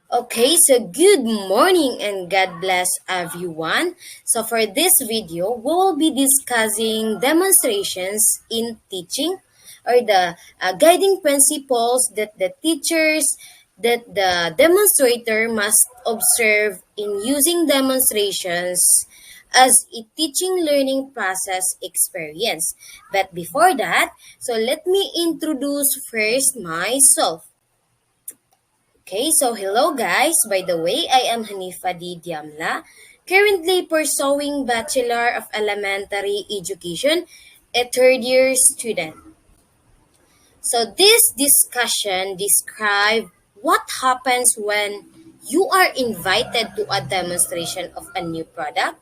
Okay, so good morning and God bless everyone. So for this video, we will be discussing demonstrations in teaching or the guiding principles that the demonstrator must observe in using demonstrations as a teaching learning process experience. But before that, so let me introduce first myself. Okay, so hello guys. By the way, I am Hanifa D. Diamla, currently pursuing Bachelor of Elementary Education, a third year student. So this discussion describe what happens when you are invited to a demonstration of a new product.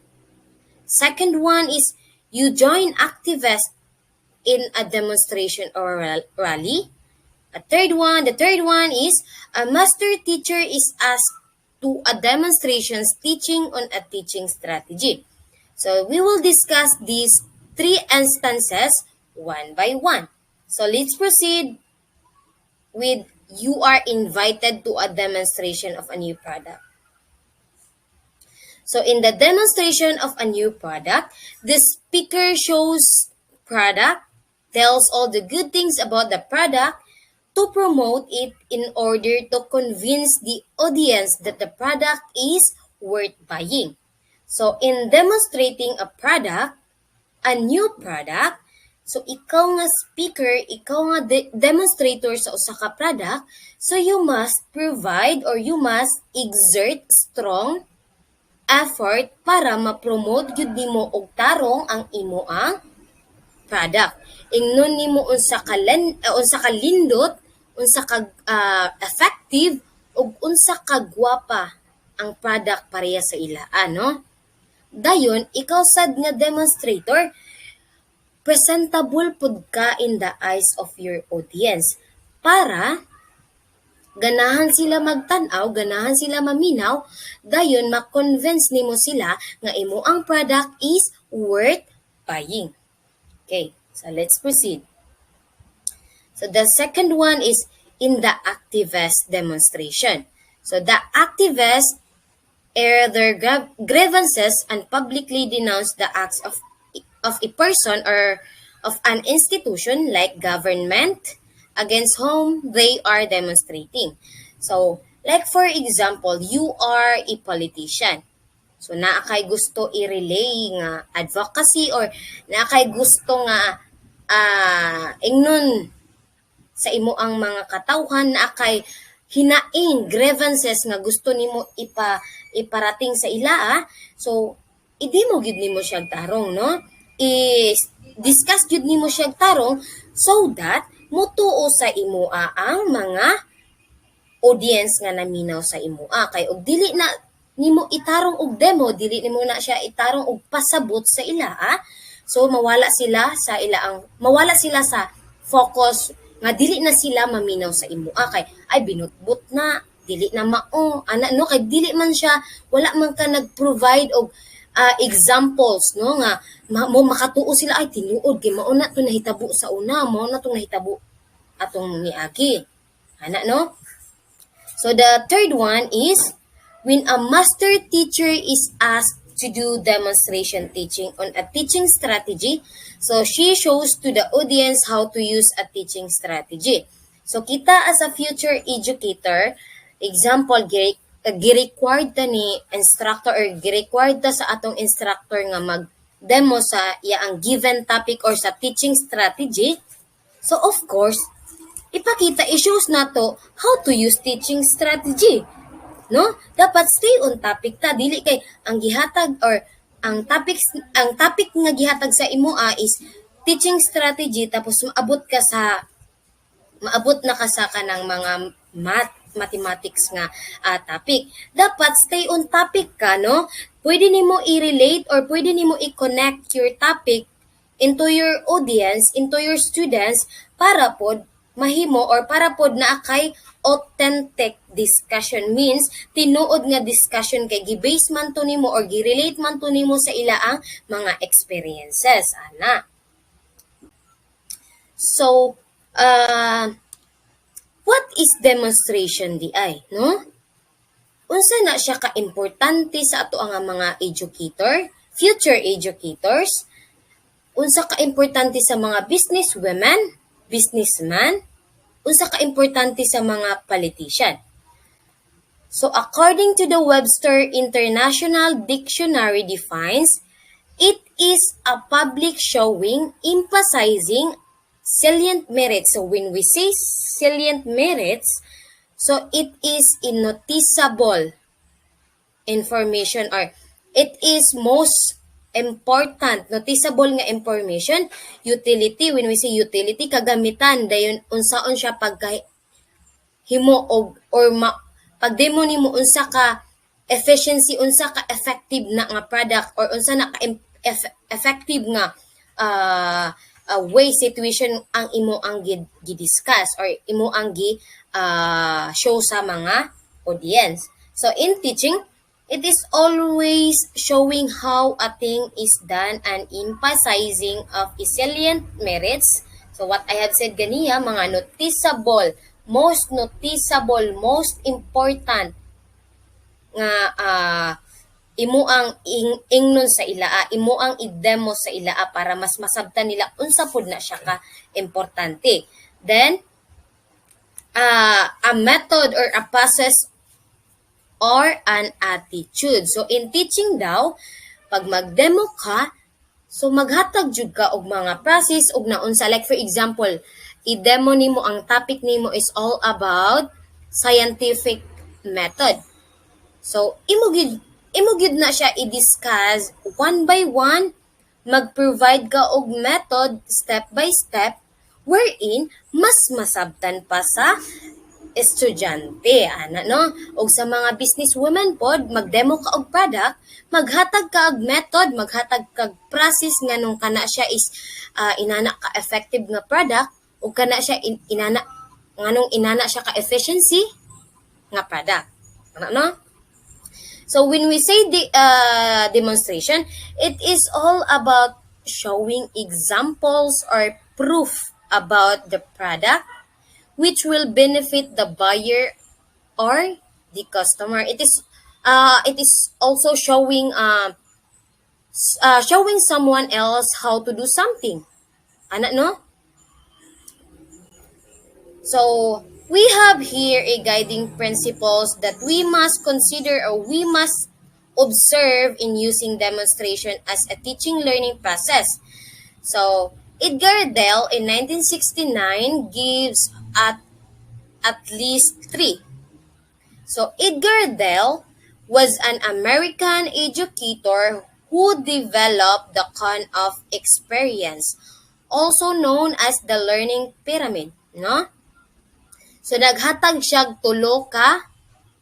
Second one is you join activists in a demonstration or rally. The third one is a master teacher is asked to a demonstrations teaching on a teaching strategy. So we will discuss these three instances one by one. So let's proceed with you are invited to a demonstration of a new product. So in the demonstration of a new product, the speaker shows product, tells all the good things about the product, to promote it in order to convince the audience that the product is worth buying. So in demonstrating a product, a new product, so ikaw nga speaker, ikaw nga demonstrator sa usa ka product, so you must provide or you must exert strong effort para ma-promote gyud nimo og tarong ang imo ang product. Ingnon nimo unsa ka lindot, unsa ka effective ug unsa ka gwapa ang product pareha sa ila, no? Dayon ikaw sad nga demonstrator, presentable pud ka in the eyes of your audience para ganahan sila magtan-aw, ganahan sila maminaw, dayon ma-convince nimo sila nga imo ang product is worth buying. Okay, so let's proceed. So the second one is in the activist demonstration. So the activists air their grievances and publicly denounce the acts of a person or of an institution like government against whom they are demonstrating. So, like for example, you are a politician. So, naa kay gusto i-relay nga advocacy or naa kay gusto nga ingnon sa imo ang mga katawhan na kay hinaing grievances nga gusto nimo iparating sa ila. So idi mo gyud nimo siya tarong, no? I-discuss gyud nimo siya tarong so that mutuo sa imo ang mga audience nga naminaw sa imo kay og dili na nimo itarong og demo, dili nimo na siya itarong og pasabot sa ila. So mawala sila sa focus nga dili na sila maminaw sa imo kay ay binutbut na dili na mao ana no kay dili man siya wala man ka nag-provide og examples, no, nga makatuo sila ay tinuod kay mao na to nahitabo sa una, mao na to nahitabo atong niagi ana, no. So the third one is when a master teacher is asked to do demonstration teaching on a teaching strategy. So she shows to the audience how to use a teaching strategy. So kita as a future educator, example, gi-required ta ni instructor or gi-required ta sa atong instructor nga mag-demo sa ang given topic or sa teaching strategy. So of course, i-shows nato how to use teaching strategy, no? Dapat stay on topic ta, dili kay ang gihatag or ang topic nga gihatag sa imo is teaching strategy tapos maabot na ka sa kanang mga mathematics nga topic. Dapat stay on topic ka, no? Pwede nimo i-relate or pwede nimo i-connect your topic into your audience, into your students para pod mahimo or para pod na kay authentic discussion, means tinuod nga discussion kay gi-base man to nimo or gi-relate man to nimo sa ilaang mga experiences ana. So what is demonstration di ay, no? unsa na siya ka importante sa ato ang mga educator, future educators, unsa ka importante sa mga businesswomen, businessman, unsa ka importante sa mga politician. So according to the Webster International Dictionary defines, it is a public showing emphasizing salient merits. So when we say salient merits, so it is a noticeable information, or it is most important, noticeable nga information. Utility, when we say utility, kagamitan dayon unsaon siya himo or pagdemo nimo unsa ka efficiency, unsa ka effective na nga product, or unsa na ka effective nga way situation ang imo ang gi-discuss or imo ang show sa mga audience. So in teaching, it is always showing how a thing is done and emphasizing of salient merits. So what I have said ganiya, mga noticeable, most important nga imo ang ingnon sa ilaa, imo ang i-demo sa ilaa para mas masabtan nila unsa pud na siya ka importante. Then a method or a process or an attitude. So in teaching daw, pag mag-demo ka, so maghatag jud ka og mga process og naunsa, like for example, i-demo nimo ang topic nimo is all about scientific method. So imo gid na siya i-discuss one by one, mag-provide ka og method step by step wherein mas masabtan pa sa estudyante, ana no? Og sa mga businesswomen pod, mag-demo ka og product, maghatag ka og method, maghatag ka og process nganong kana siya is inana ka effective nga product, o kana siya inana siya ka efficiency nga product, ana no? So when we say the demonstration, it is all about showing examples or proof about the product which will benefit the buyer or the customer. It is also showing showing someone else how to do something. Ana no? So we have here a guiding principles that we must consider or we must observe in using demonstration as a teaching learning process. So Edgar Dell in 1969 gives at least 3. So Edgar Dell was an American educator who developed the con of experience, also known as the learning pyramid, no? So naghatag siya tulo ka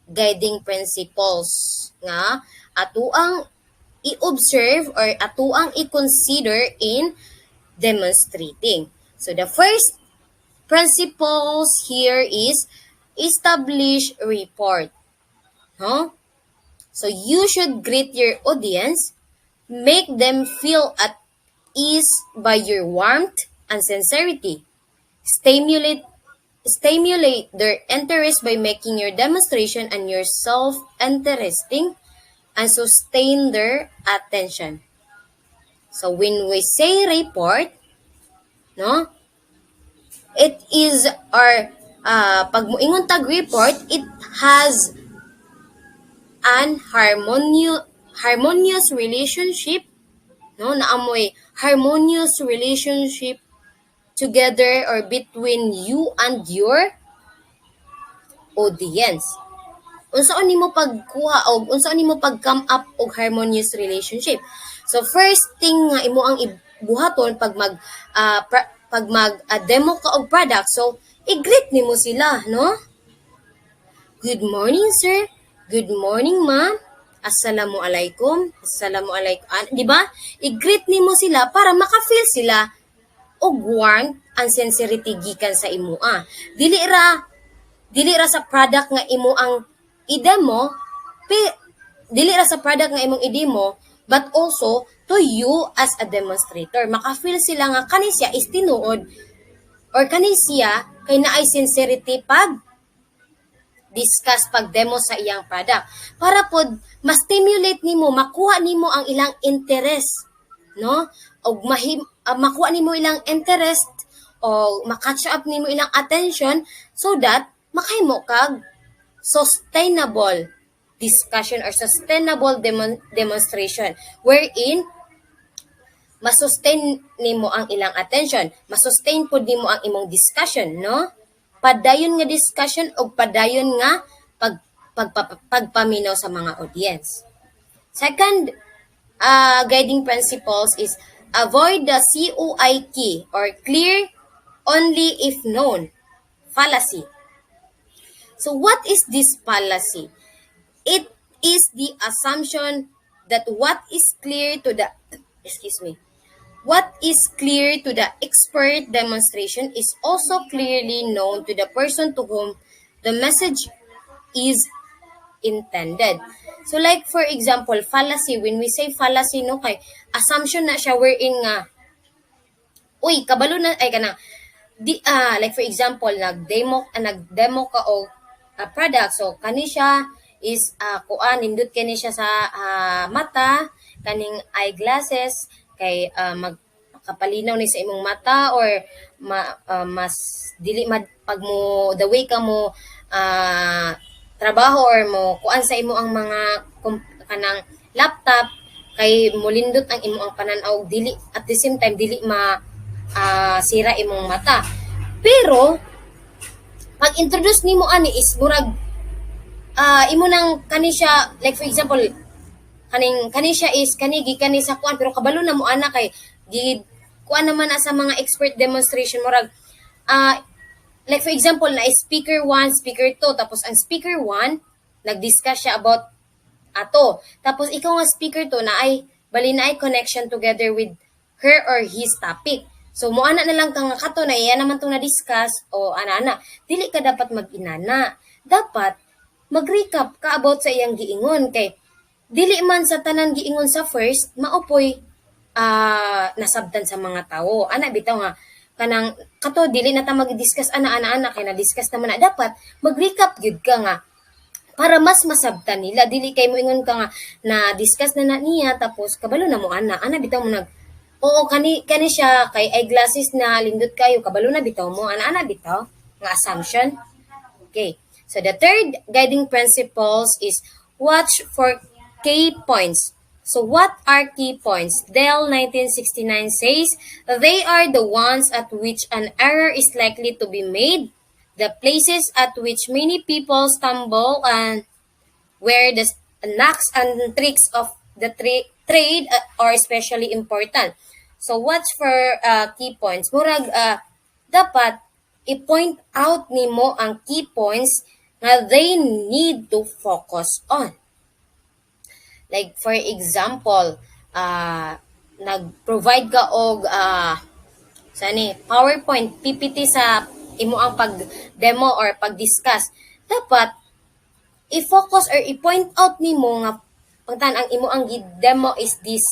guiding principles nga atuang i-observe or atuang i-consider in demonstrating. So the first principles here is establish report. No? So you should greet your audience, make them feel at ease by your warmth and sincerity. Stimulate their interest by making your demonstration and yourself interesting and sustain their attention. So when we say report, no, it is our pag moingon tag report, it has an harmonious relationship, no, naamoy harmonious relationship together or between you and your audience. Unsaon nimo pagkuha og unsaon nimo pag-come up og harmonious relationship? So first thing nga imo ang ibuhaton pag mag demo ka og product, so i-greet nimo sila, no? Good morning, sir. Good morning, ma'am. Assalamualaikum. Assalamualaikum. Di ba? I-greet nimo sila para maka-feel sila og warmth and sincerity gikan sa imo. Dili ra sa product nga imo ang i-demo, dili ra sa product nga imong i-demo, but also to you as a demonstrator. Maka-feel sila nga kani siya is tinuod or kani siya kay naay sincerity pag discuss pag-demo sa iyang product. Para pod ma-stimulate nimo, makuha nimo ang ilang interest, no? O makuha nimo ilang interest o ma-catch up nimo ilang attention so that makahimo kag sustainable discussion or sustainable demonstration wherein masustain nimo ang ilang attention, masustain pud nimo ang imong discussion, no? Padayon nga discussion o padayon nga pagpaminaw sa mga audience. Second guiding principles is avoid the COI key or clear only if known fallacy. So what is this fallacy? It is the assumption that what is clear to the expert demonstration is also clearly known to the person to whom the message is intended. So like for example, fallacy, when we say fallacy, no, kay assumption na siya wherein nga, uy, kabalo na, ay kanang, like for example, nag-demo ka o product, so kani siya is, nindot kani siya sa mata, kaning eyeglasses, kay magkapalinaw ni sa imong mata or mas dili pag mo the way ka mo trabaho or mo kuan sa imo ang mga kanang laptop kay molindot ang imo ang pananaw dili at the same time dili sira imong mata. Pero pag introduce nimo ani is murag imo nang kani siya, like for example kani siya is gikan ni sa kuan pero kabalo na mo ana kay kuan naman na sa mga expert demonstration murag like for example na speaker 1, speaker 2 tapos ang speaker 1 nag-discuss siya about ato tapos ikaw nga speaker 2 na ay bali na ay connection together with her or his topic. So mo ana na lang kang kato na iya naman tong na-discuss o ana dili ka dapat mag-inana. Dapat mag-recap ka about sa iyang giingon kay dili man sa tanan giingon sa first maopoy nasabtan sa mga tao. Ana bitaw nga kanang kato dili na ta mag-discuss ana kay na-discuss naman na dapat mag-recap gyud ka nga para mas masabtan nila dili kay mo ingon ka nga na-discuss na niya tapos kabalo na mo ana bitaw mo oo kani siya kay eyeglasses na lindot kayo kabalo na bitaw mo ana bitaw nga assumption. Okay. So the third guiding principles is watch for key points. So what are key points? Dell 1969 says, they are the ones at which an error is likely to be made, the places at which many people stumble, and where the knacks and tricks of the trade are especially important. So watch for key points. Murag dapat i-point out nimo ang key points na they need to focus on. Like for example, nag-provide ka og PowerPoint, PPT sa imo ang pag-demo or pag-discuss. Dapat i-focus or i-point out nimo nga pangtan ang imo ang demo is this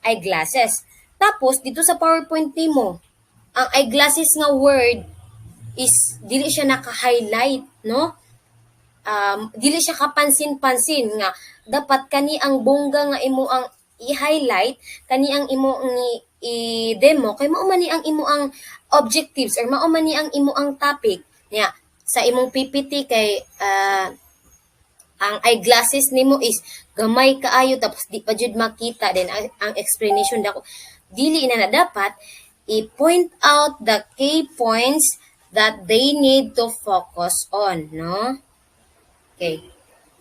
eyeglasses. Tapos dito sa PowerPoint nimo, ang eyeglasses nga word is dili siya naka-highlight, no? Dili siya kapansin-pansin nga dapat kani ang bongga nga imo ang i-highlight, kani ang imo ang i-demo kay mao man ni ang imo ang objectives or mao man ni ang imo ang topic niya sa imong PPT kay ang eyeglasses nimo is gamay kaayo tapos di pa jud makita then ang explanation dako dili na dapat i-point out the key points that they need to focus on, no? Okay,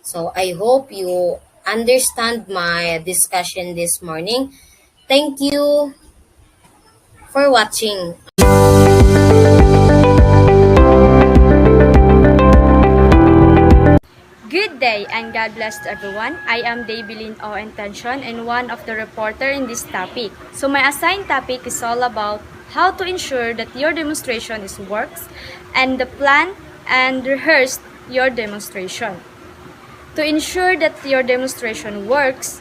so I hope you understand my discussion this morning. Thank you for watching. Good day and God bless to everyone. I am Daybelin O. Intention and one of the reporter in this topic. So my assigned topic is all about how to ensure that your demonstration works and the plan and rehearse your demonstration. To ensure that your demonstration works,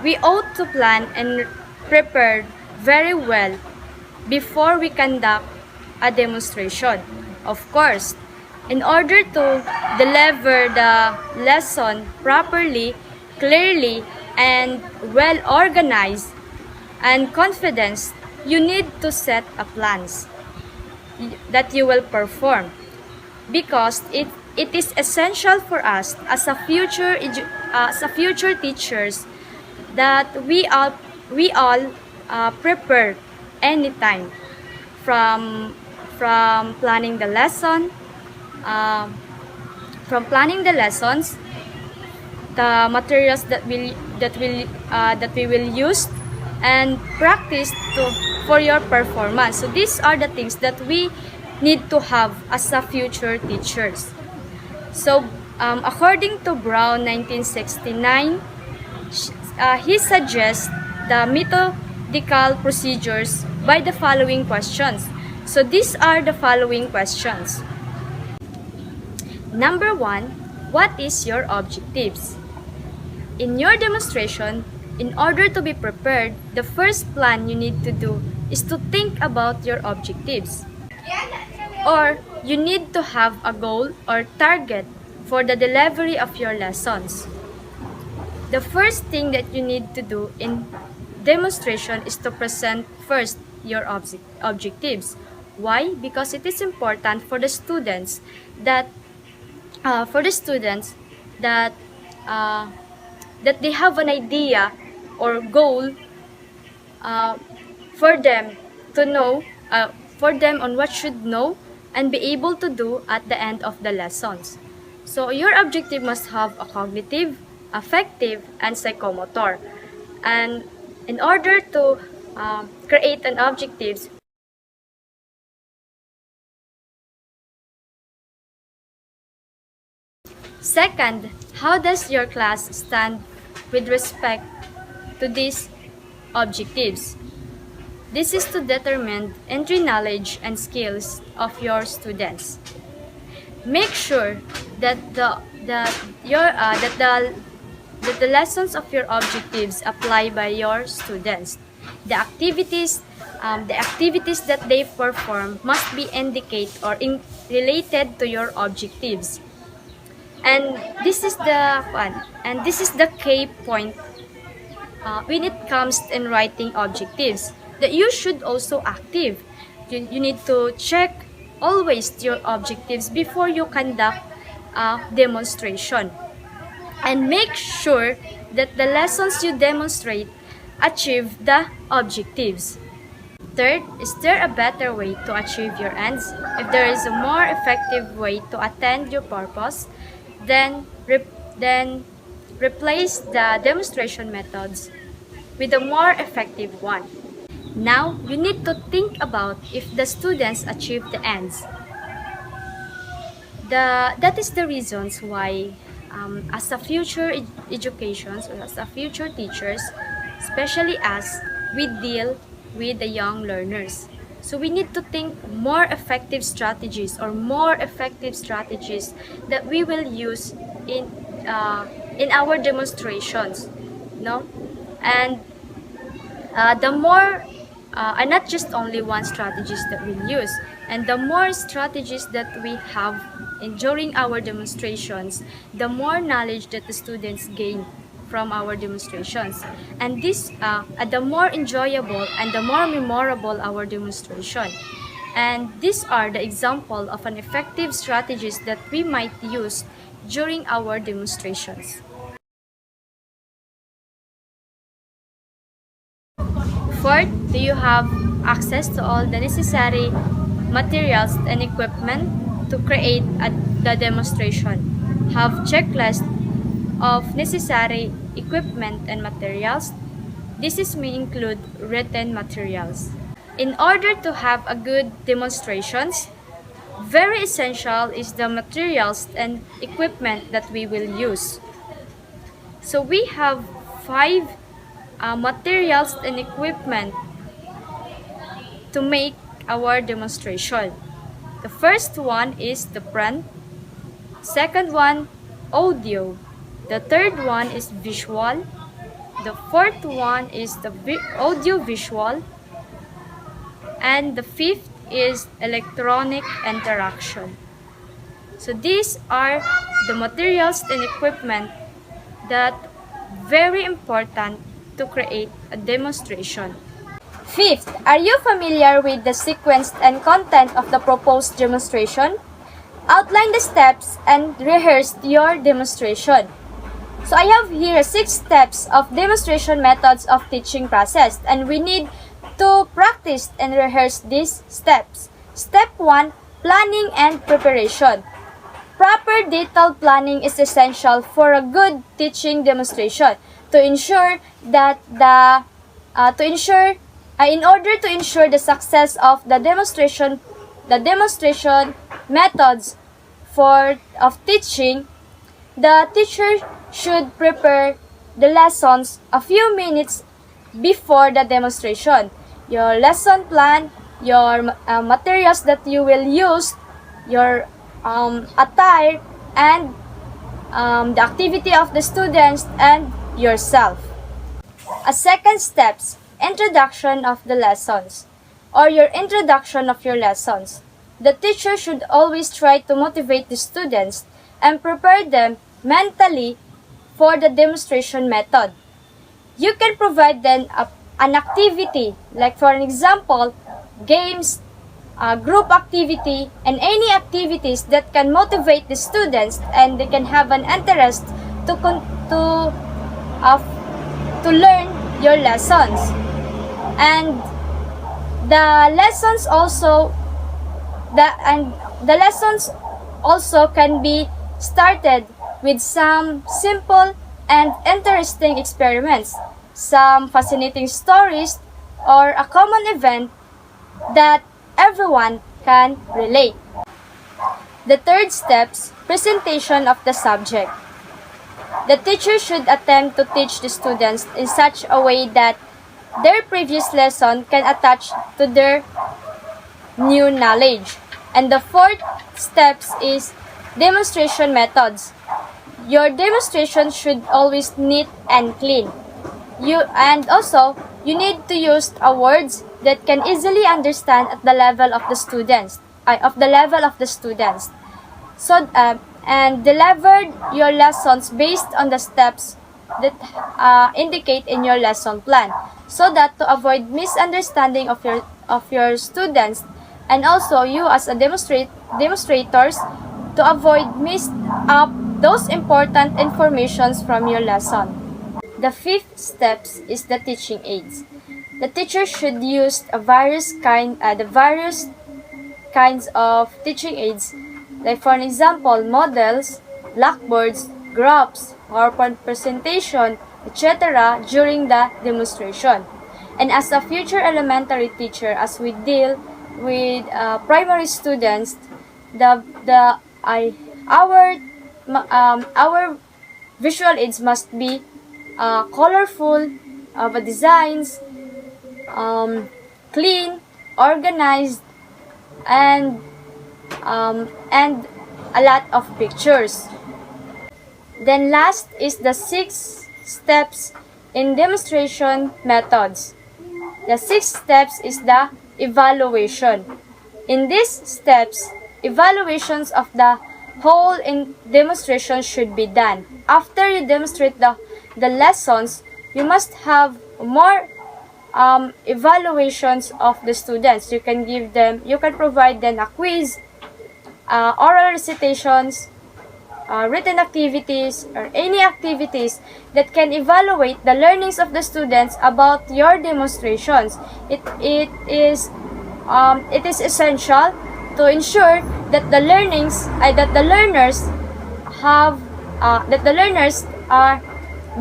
we ought to plan and prepare very well before we conduct a demonstration. Of course, In order to deliver the lesson properly, clearly, and well organized and confidence, you need to set a plans that you will perform, because it is essential for us as a future teachers that we all prepare anytime, from from planning the lesson, um, from planning the lessons, the materials that we will use, and practice to for your performance. So these are the things that we need to have as a future teachers. So according to Brown 1969, he suggests the methodical procedures by the following questions. So these are the following questions. Number 1, what is your objectives? In your demonstration, in order to be prepared, the first plan you need to do is to think about your objectives. Or you need to have a goal or target for the delivery of your lessons. The first thing that you need to do in demonstration is to present first your objectives. Why? Because it is important for the students that that that they have an idea or goal, uh, for them to know, for them on what should know and be able to do at the end of the lessons. So your objective must have a cognitive, affective, and psychomotor. And in order to create an objectives, second, how does your class stand with respect to these objectives? This is to determine entry knowledge and skills of your students. Make sure that the lessons of your objectives apply by your students. The activities that they perform must be indicate or related to your objectives. And this is the key point when it comes in writing objectives, that you should also active. You need to check always your objectives before you conduct a demonstration, and make sure that the lessons you demonstrate achieve the objectives. Third, is there a better way to achieve your ends? If there is a more effective way to attain your purpose, then replace the demonstration methods with a more effective one. Now, you need to think about if the students achieve the ends. That is the reasons why, as a future educations or as a future teachers, especially as we deal with the young learners. So we need to think more effective strategies that we will use in our demonstrations, no? And the more and not just only one strategies that we use, and the more strategies that we have during our demonstrations, the more knowledge that the students gain from our demonstrations, and this the more enjoyable and the more memorable our demonstration. And these are the example of an effective strategies that we might use during our demonstrations. Fourth, do you have access to all the necessary materials and equipment to create the demonstration? Have checklist of necessary equipment and materials. This may include written materials. In order to have a good demonstrations, very essential is the materials and equipment that we will use. So we have 5 materials and equipment to make our demonstration. The first one is the print, second one audio, the third one is visual, the fourth one is the audio visual, and the fifth is electronic interaction. So these are the materials and equipment that very important to create a demonstration. Fifth, are you familiar with the sequence and content of the proposed demonstration? Outline the steps and rehearse your demonstration. So I have here 6 steps of demonstration methods of teaching process, and we need to practice and rehearse these steps. Step 1, planning and preparation. Proper detailed planning is essential for a good teaching demonstration to ensure that in order to ensure the success of the demonstration methods of teaching, the teacher should prepare the lessons a few minutes before the demonstration. Your lesson plan, your materials that you will use, your attire, and the activity of the students and yourself. A second steps, introduction of the lessons or your introduction of your lessons. The teacher should always try to motivate the students and prepare them mentally for the demonstration method. You can provide them an activity, like for an example, games, group activity, and any activities that can motivate the students and they can have an interest to learn your lessons. And the lessons also can be started with some simple and interesting experiments, some fascinating stories, or a common event that everyone can relate. The third steps, presentation of the subject. The teacher should attempt to teach the students in such a way that their previous lesson can attach to their new knowledge. And the fourth steps is demonstration methods. Your demonstration should always neat and clean. You need to use words that can easily understand at the level of the students. And deliver your lessons based on the steps that indicate in your lesson plan, so that to avoid misunderstanding of your students, and also you as a demonstrators, to avoid miss up those important informations from your lesson. The fifth steps is the teaching aids. The teacher should use the various kinds of teaching aids, like for an example, models, blackboards, graphs, PowerPoint presentation, etc. during the demonstration. And as a future elementary teacher, as we deal with primary students, our visual aids must be colorful, of designs, clean, organized, and a lot of pictures. Then last is the 6 steps in demonstration methods. The 6 steps is the evaluation. In these steps, evaluations of the whole in demonstration should be done. After you demonstrate the lessons, you must have more evaluations of the students. You can provide them a quiz, oral recitations, written activities, or any activities that can evaluate the learnings of the students about your demonstrations. It is essential to ensure that the learners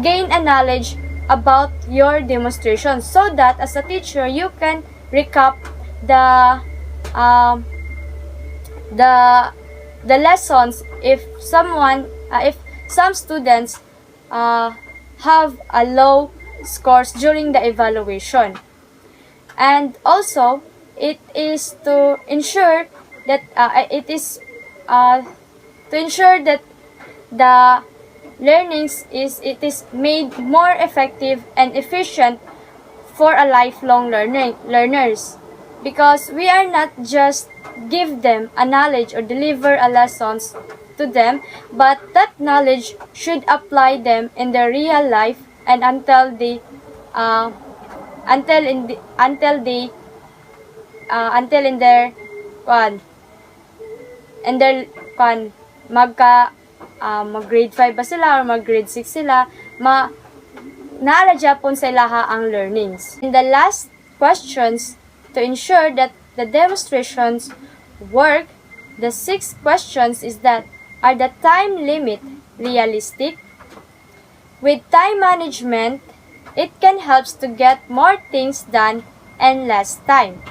gain a knowledge about your demonstration, so that as a teacher you can recap the lessons if some students have a low scores during the evaluation. And also it is to ensure that the learnings is made more effective and efficient for a lifelong learners. because we are not just give them a knowledge or deliver a lessons to them, but that knowledge should apply them in their real life and uh, until in their kwan and their kwan mag grade 5 ba sila or mag grade 6 sila, naala Japon sa ilaha ang learnings. In the last questions, to ensure that the demonstrations work, the 6 questions is that, are the time limit realistic? With time management, it can help to get more things done and less time.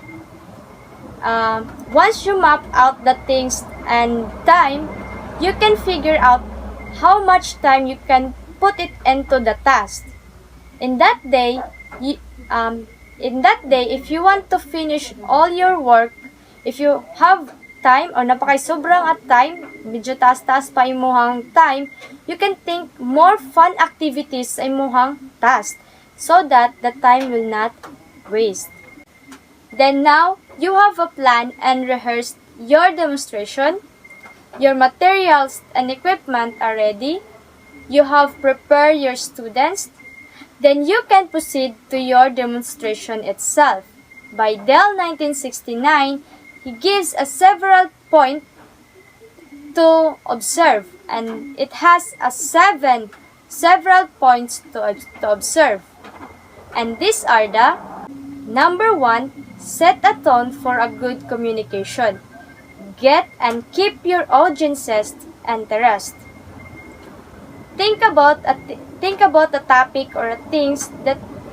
Once you map out the things and time, you can figure out how much time you can put it into the task. In that day, if you want to finish all your work, if you have time or sobrang at time, medyo taas-taas pa imuhang time, you can think more fun activities sa imuhang task so that the time will not waste. Then now, you have a plan and rehearsed your demonstration. Your materials and equipment are ready. You have prepared your students. Then you can proceed to your demonstration itself. By Dell 1969, he gives a several points to observe, and it has a several points to observe. And these are the: number 1, set a tone for a good communication. Get and keep your audience's interest. Think about a topic or things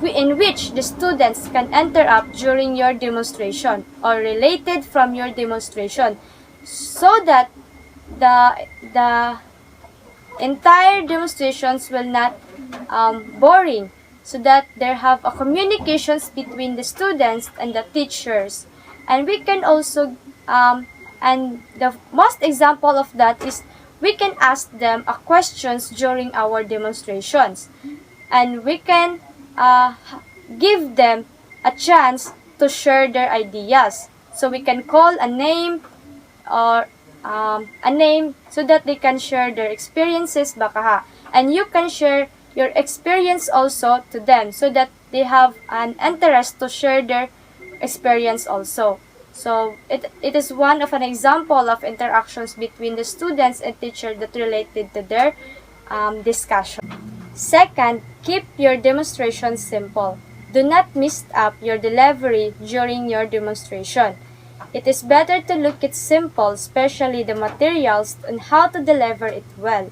in which the students can interrupt during your demonstration or related from your demonstration, so that the entire demonstrations will not boring, so that there have a communications between the students and the teachers. And we can also and the most example of that is we can ask them a questions during our demonstrations, and we can give them a chance to share their ideas. So we can call a name or a name so that they can share their experiences baka, and you can share your experience also to them so that they have an interest to share their experience also. So it is one of an example of interactions between the students and teacher that related to their discussion. Second, keep your demonstration simple. Do not mess up your delivery during your demonstration. It is better to look it simple, especially the materials and how to deliver it well,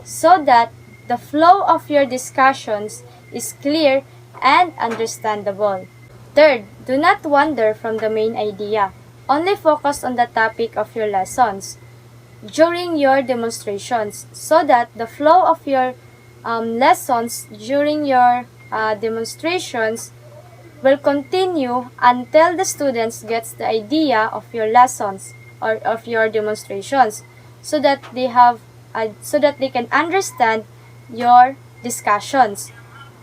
so that the flow of your discussions is clear and understandable. Third, do not wander from the main idea. Only focus on the topic of your lessons during your demonstrations, so that the flow of your lessons during your demonstrations will continue until the students gets the idea of your lessons or of your demonstrations, so that they can understand your discussions.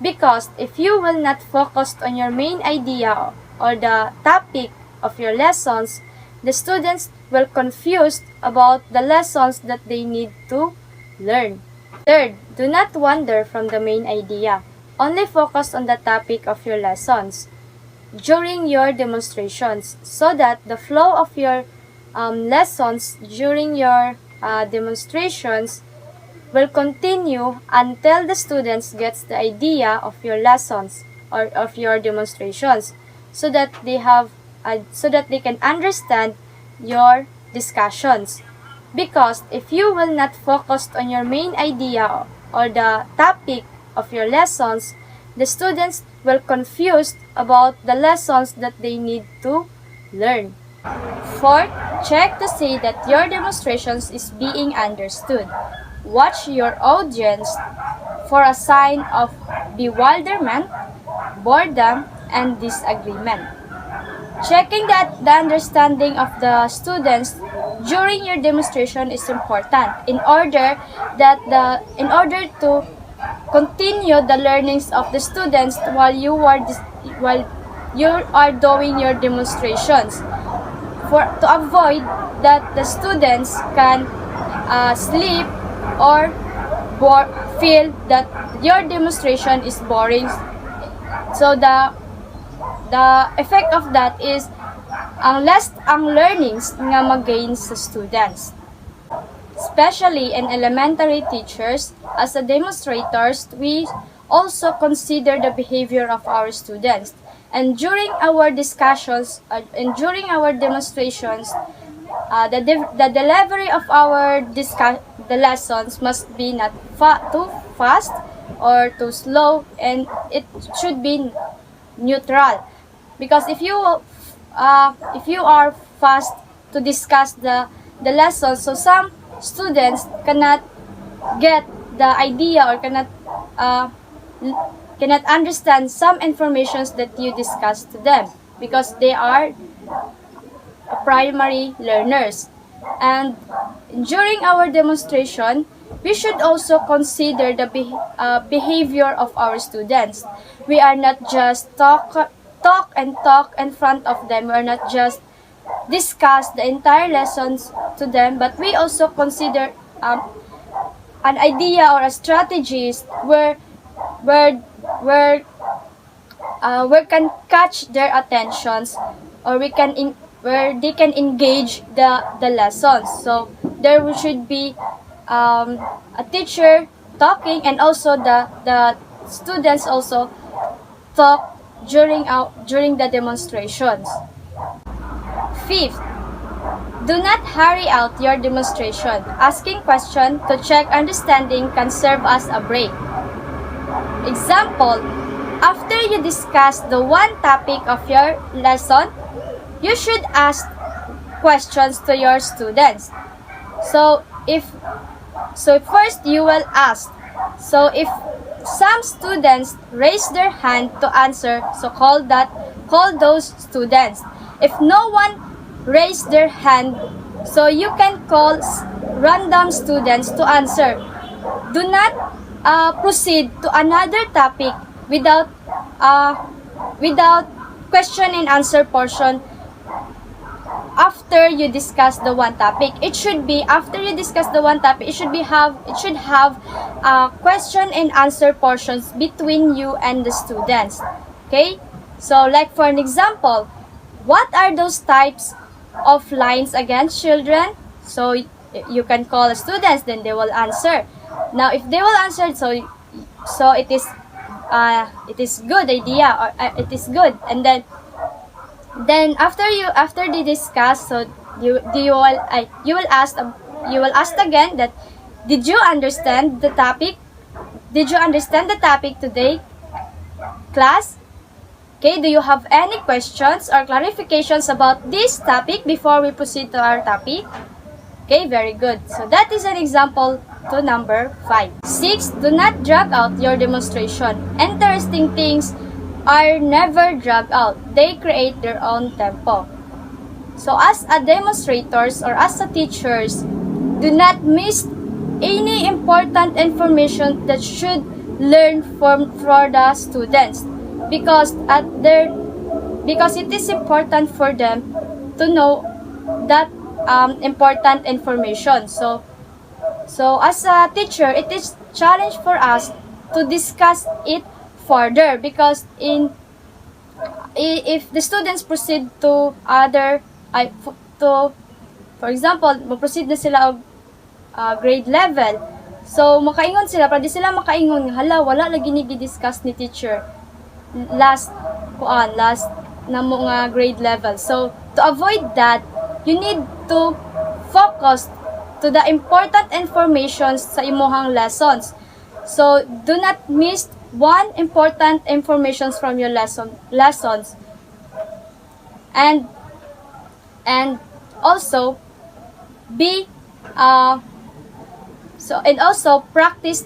Because if you will not focus on your main idea or the topic of your lessons, the students will confused about the lessons that they need to learn. Third, do not wander from the main idea. Only focus on the topic of your lessons during your demonstrations, so that the flow of your lessons during your demonstrations will continue until the students gets the idea of your lessons or of your demonstrations, so that they can understand your discussions. Because if you will not focus on your main idea or the topic of your lessons, the students will confused about the lessons that they need to learn. Fourth, check to see that your demonstrations is being understood. Watch your audience for a sign of bewilderment, boredom, and disagreement. Checking that the understanding of the students during your demonstration is important in order to continue the learnings of the students while you are doing your demonstrations, to avoid that the students can sleep or feel that your demonstration is boring. So the effect of that is less ang learnings nga mag-gain sa students. Especially in elementary teachers, as a demonstrators, we also consider the behavior of our students. And during our discussions and during our demonstrations, the delivery of the lessons must be not too fast or too slow, and it should be neutral. Because if you are fast to discuss the lessons, so some students cannot get the idea or cannot understand some informations that you discuss to them because they are primary learners. And during our demonstration, we should also consider the behavior of our students. We are not just talk in front of them. We are not just discuss the entire lessons to them, but we also consider an idea or a strategist where can catch their attentions, or where they can engage the lessons. So there should be a teacher talking, and also the students also talk during the demonstrations. Fifth, do not hurry out your demonstration. Asking questions to check understanding can serve as a break. Example, after you discuss the one topic of your lesson, you should ask questions to your students. So first you will ask. So if some students raise their hand to answer, so call those students. If no one raise their hand, so you can call random students to answer. Do not proceed to another topic without question and answer portion after you discuss the one topic. It should be after you discuss the one topic, it should have question and answer portions between you and the students. Okay? So like for an example, what are those types of lines against children? So you can call the students, then they will answer. Now if they will answer, so it is good idea, or it is good. And then after they discuss, so you will ask again that, did you understand the topic? Did you understand the topic today, class? Okay, do you have any questions or clarifications about this topic before we proceed to our topic? Okay, very good. So that is an example to number 5. 6, do not drag out your demonstration. Interesting things are never dragged out. They create their own tempo. So as a demonstrators or as a teachers, do not miss any important information that should learn for the students, because it is important for them to know that important information. So as a teacher, it is challenge for us to discuss it further, because if the students proceed to for example, mag-proceed na sila og grade level, so makaingon sila, para di sila makaingon, hala, wala lagi ni gi-discuss ni teacher last na mo nga grade level. So to avoid that, you need to focus to the important information sa imuhang lessons. So do not miss one important informations from your lessons, and also practice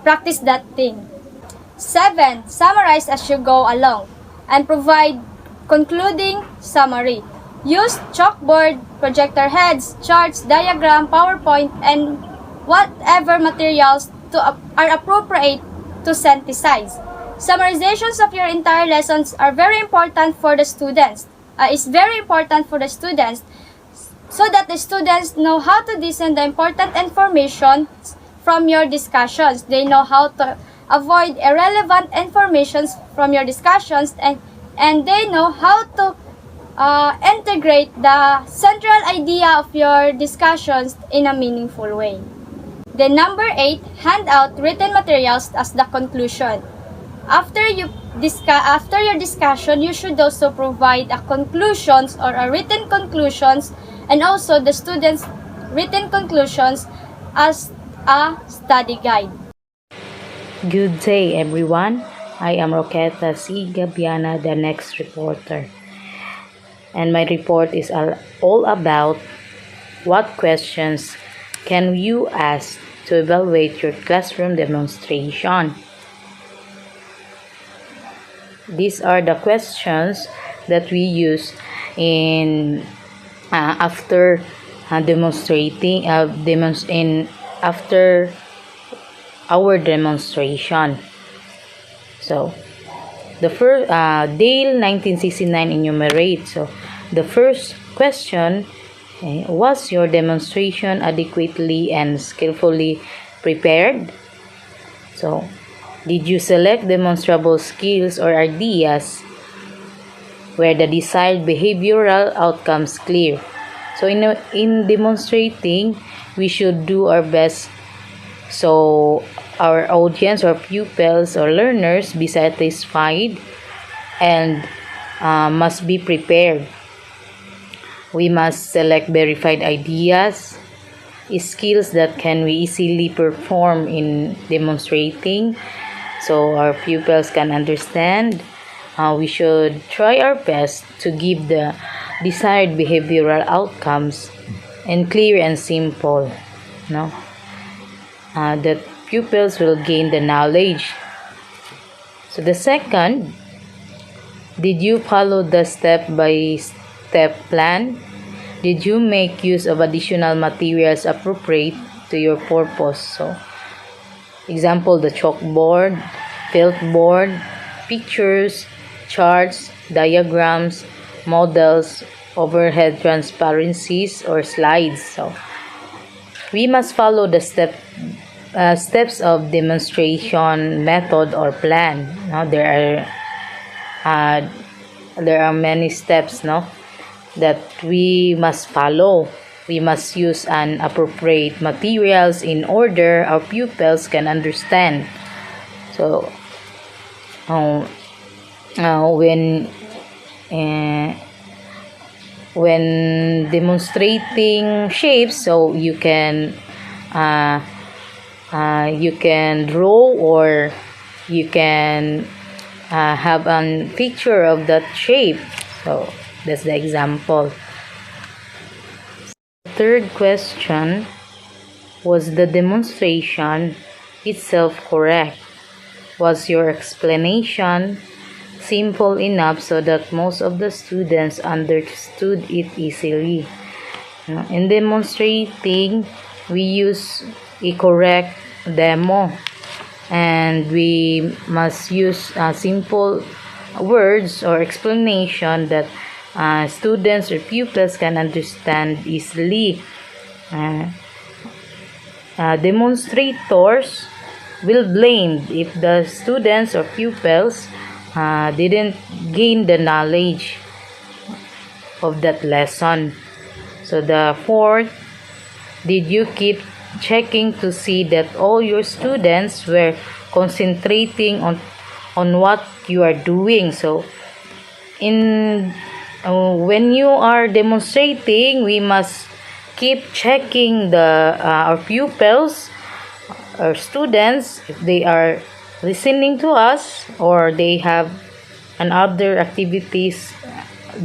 practice that thing. 7, summarize as you go along and provide concluding summary. Use chalkboard, projector heads, charts, diagram, PowerPoint, and whatever materials are appropriate to synthesize. Summarizations of your entire lessons are very important for the students. It's very important for the students so that the students know how to discern the important information from your discussions. They know how to avoid irrelevant information from your discussions, and they know how to integrate the central idea of your discussions in a meaningful way. Then number 8, hand out written materials as the conclusion. After your discussion, you should also provide a conclusions or a written conclusions, and also the students' written conclusions as a study guide. Good day, everyone. I am Roqueta C. Gabiana, the next reporter. And my report is all about what questions can you ask to evaluate your classroom demonstration. These are the questions that we use in after demonstrating after our demonstration. So the first Dale 1969 enumerate. So the first question, was your demonstration adequately and skillfully prepared? So did you select demonstrable skills or ideas where the desired behavioral outcomes clear? So in demonstrating, we should do our best so our audience or pupils or learners be satisfied and must be prepared. We must select verified ideas, skills that can we easily perform in demonstrating so our pupils can understand. We should try our best to give the desired behavioral outcomes and clear and simple, no? That pupils will gain the knowledge. So the second, did you follow the step-by-step plan? Did you make use of additional materials appropriate to your purpose? So, example, the chalkboard, felt board, pictures, charts, diagrams, models, overhead transparencies, or slides. So, we must follow the steps of demonstration method or plan. Now, there are many steps, no, that we must follow. We must use an appropriate materials in order our pupils can understand. So, when demonstrating shapes, so you can draw or you can have a picture of that shape. So that's the example. Third question, was the demonstration itself correct? Was your explanation simple enough so that most of the students understood it easily? In demonstrating, we use a correct demo, and we must use simple words or explanation that students or pupils can understand easily. Demonstrators will blame if the students or pupils didn't gain the knowledge of that lesson. So the fourth, did you keep checking to see that all your students were concentrating on what you are doing? So when you are demonstrating, we must keep checking our pupils, our students, if they are listening to us or they have other activities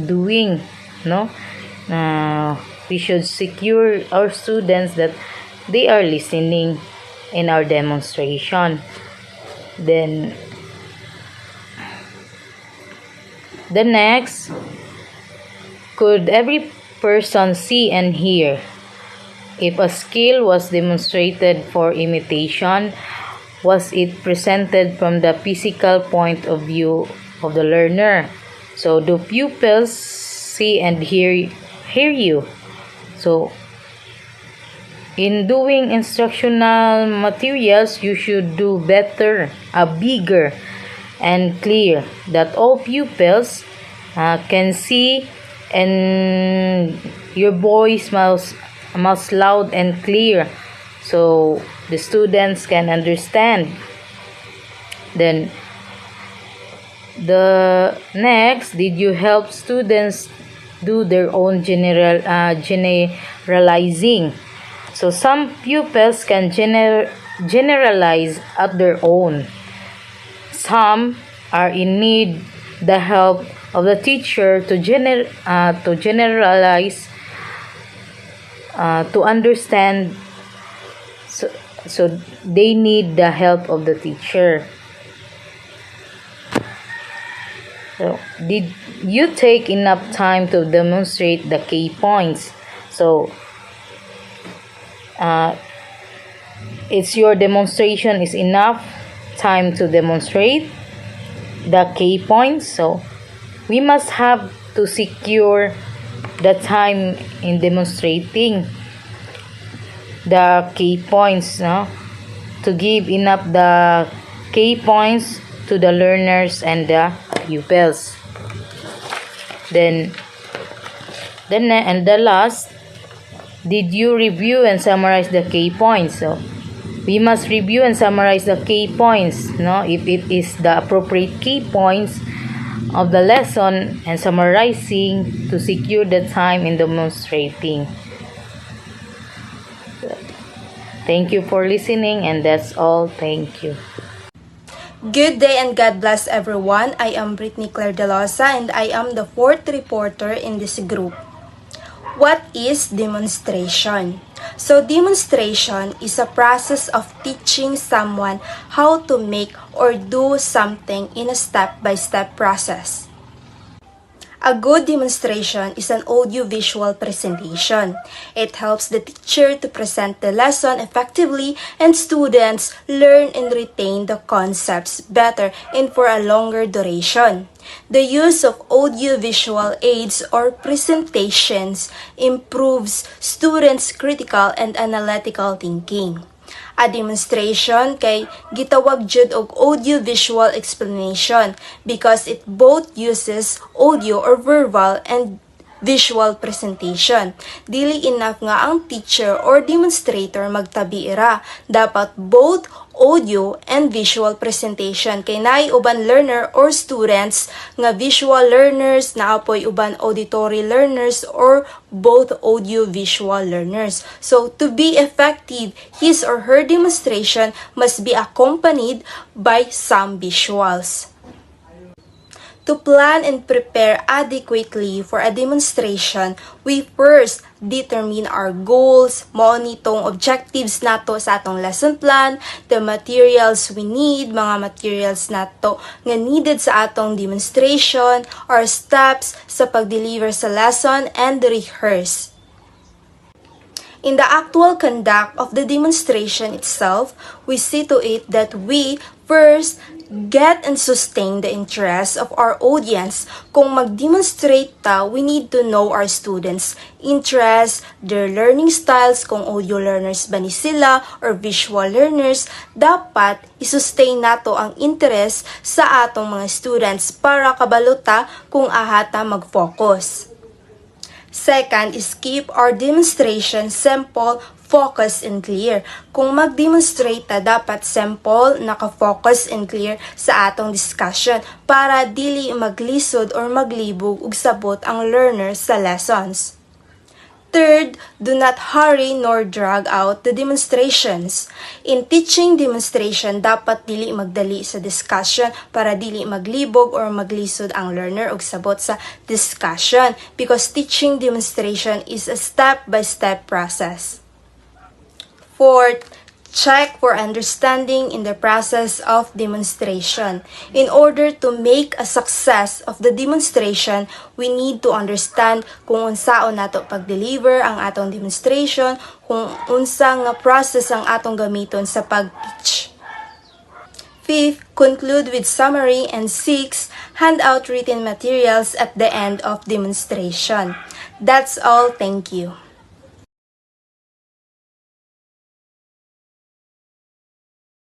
doing, no. We should secure our students that they are listening in our demonstration. Then the next, could every person see and hear? If a skill was demonstrated for imitation, was it presented from the physical point of view of the learner? So do pupils see and hear you? So in doing instructional materials, you should do better, bigger and clear that all pupils can see, and your voice must loud and clear so the students can understand. Then the next, did you help students do their own generalizing? So some pupils can generalize at their own. Some are in need the help of the teacher to generalize, to understand. So they need the help of the teacher. So did you take enough time to demonstrate the key points? So it's your demonstration is enough time to demonstrate the key points. So we must have to secure the time in demonstrating the key points, no? To give enough the key points to the learners and the pupils. Then and the last, did you review and summarize the key points? So we must review and summarize the key points, no? If it is the appropriate key points of the lesson, and summarizing to secure the time in demonstrating. Thank you for listening, and that's all. Thank you. Good day and God bless everyone. I am Brittany Claire Delosa and I am the fourth reporter in this group. What is demonstration? So demonstration is a process of teaching someone how to make or do something in a step-by-step process. A good demonstration is an audio-visual presentation. It helps the teacher to present the lesson effectively, and students learn and retain the concepts better and for a longer duration. The use of audio-visual aids or presentations improves students' critical and analytical thinking. A demonstration kay gitawag jud og audio-visual explanation because it both uses audio or verbal and visual presentation. Dili enough nga ang teacher or demonstrator magtabi ira. Dapat both audio and visual presentation kay naay uban learner or students nga visual learners, naapoy uban auditory learners or both audio visual learners. So to be effective, his or her demonstration must be accompanied by some visuals. To plan and prepare adequately for a demonstration, we first determine our goals, mao nitong objectives nato sa atong lesson plan, the materials we need, mga materials nato nga needed sa atong demonstration, our steps sa pag-deliver sa lesson, and rehearse. In the actual conduct of the demonstration itself, we see to it that we first get and sustain the interest of our audience. Kung mag-demonstrate ta, we need to know our students' interests, their learning styles, kung audio learners ba ni sila or visual learners. Dapat isustain nato ang interest sa atong mga students para kabaluta kung ahata mag-focus. Second is keep our demonstration simple, focus, and clear. Kung mag-demonstrate ta, dapat simple, naka-focus, and clear sa atong discussion para dili maglisod or maglibog ug sabot ang learners sa lessons. Third, do not hurry nor drag out the demonstrations. In teaching demonstration, dapat dili magdali sa discussion para dili maglibog or maglisod ang learner og sabot sa discussion because teaching demonstration is a step-by-step process. Fourth, check for understanding in the process of demonstration. In order to make a success of the demonstration, we need to understand kung unsaon nato pag-deliver ang atong demonstration, kung unsa nga process ang atong gamiton sa pag-teach. 5th, conclude with summary, and 6th, hand out written materials at the end of demonstration. That's all. Thank you.